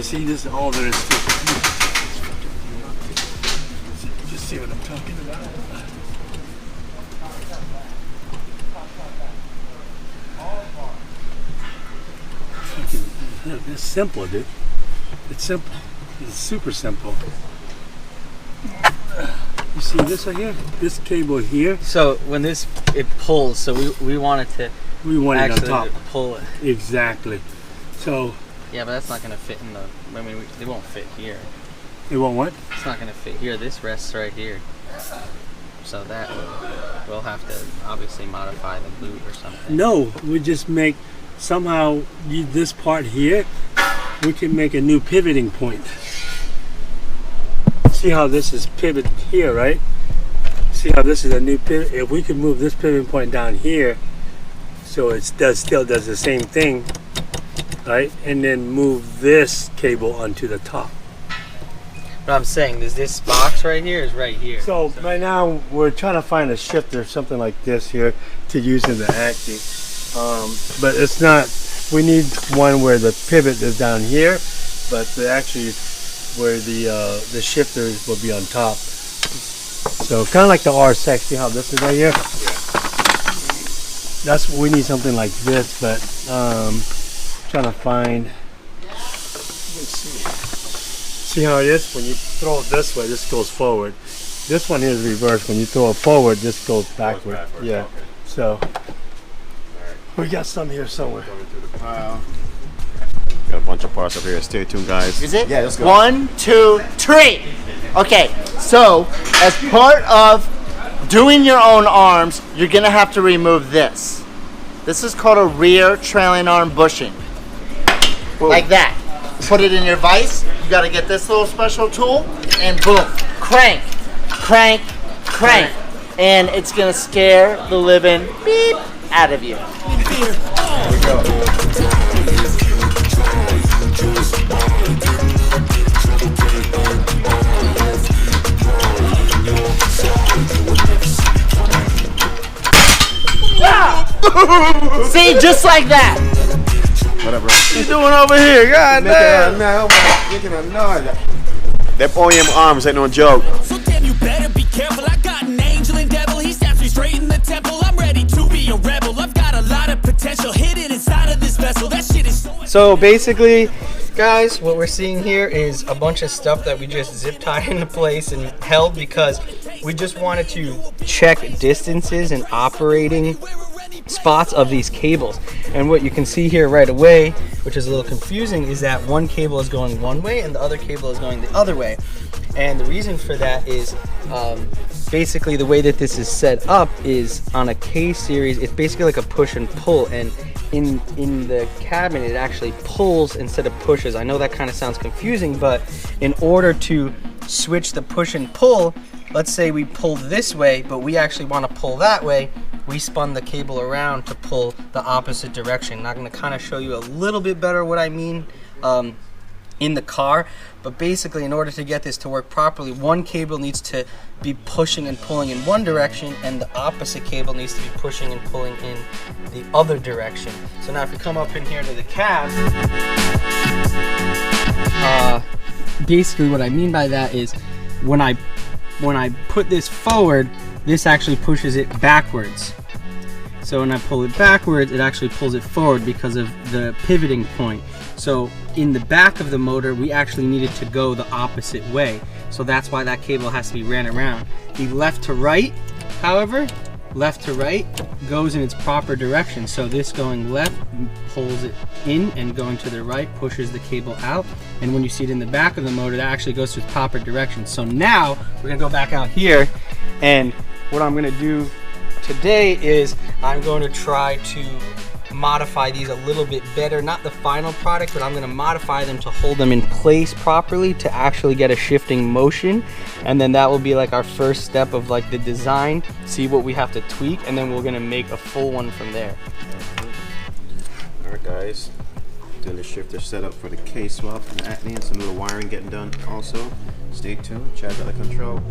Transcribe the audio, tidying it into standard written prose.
see, this is all there is to it. Just see what I'm talking about. It's simple, dude. It's simple. It's super simple. You see this right here? This cable here. So when it pulls, so we want it to. We want it on top. Pull it. Exactly. So. Yeah, but that's not going to fit in the. I mean, it won't fit here. It won't what? It's not going to fit here. This rests right here. So that we'll have to obviously modify the boot or something. No, we just make somehow this part here. We can make a new pivoting point. See how this is pivot here, right? See how this is a new pivot? If we could move this pivoting point down here, so it still does the same thing, right? And then move this cable onto the top. What I'm saying is this box right here is right here. So right now we're trying to find a shifter, something like this here, to use in the Acty. But it's not. We need one where the pivot is down here, but actually where the shifters will be on top. So kind of like the R6. See how this is right here? That's what we need, something like this. But trying to find. Let's see. See how it is? When you throw it this way, this goes forward. This one here is reversed. When you throw it forward, this goes backward. Yeah. Okay. So we got some here somewhere. Got a bunch of parts up here. Stay tuned, guys. Is it? Yeah, let's go. 1, 2, 3. Okay, so as part of doing your own arms, you're gonna have to remove this. This is called a rear trailing arm bushing. Whoa. Like that. Put it in your vise. You gotta get this little special tool, and boom, crank, crank, crank, and it's gonna scare the living beep out of you. Here we go. See, just like that. Whatever. What you doing over here? God damn. Making a noise. Them OEM arms ain't no joke. So damn, you better be careful. I got an angel and devil. He stabs me straight in the temple. I'm ready to be a rebel. I've got a lot of potential hidden inside of this vessel. That shit is So basically, guys, what we're seeing here is a bunch of stuff that we just zip tied into place and held because we just wanted to check distances and operating spots of these cables. And what you can see here right away, which is a little confusing, is that one cable is going one way and the other cable is going the other way. And the reason for that is basically the way that this is set up is on a K series. It's basically like a push and pull, and in the cabin it actually pulls instead of pushes. I know that kind of sounds confusing, but in order to switch the push and pull, let's say we pull this way but we actually want to pull that way, we spun the cable around to pull the opposite direction. And I'm going to kind of show you a little bit better what I mean in the car. But basically, in order to get this to work properly, one cable needs to be pushing and pulling in one direction, and the opposite cable needs to be pushing and pulling in the other direction. So now if you come up in here to the cab, basically what I mean by that is when I put this forward, this actually pushes it backwards. So when I pull it backwards, it actually pulls it forward because of the pivoting point. So in the back of the motor, we actually needed to go the opposite way. So that's why that cable has to be ran around. The left to right, however, left to right goes in its proper direction. So this going left pulls it in, and going to the right pushes the cable out. And when you see it in the back of the motor, that actually goes to its proper direction. So now we're gonna go back out here, and what I'm gonna do today is I'm going to try to modify these a little bit better. Not the final product, but I'm going to modify them to hold them in place properly to actually get a shifting motion. And then that will be like our first step of like the design, see what we have to tweak, and then we're going to make a full one from there. Alright guys, doing the shifter setup for the K swap and Acty, and some little wiring getting done also. Stay tuned, Chad's at the control.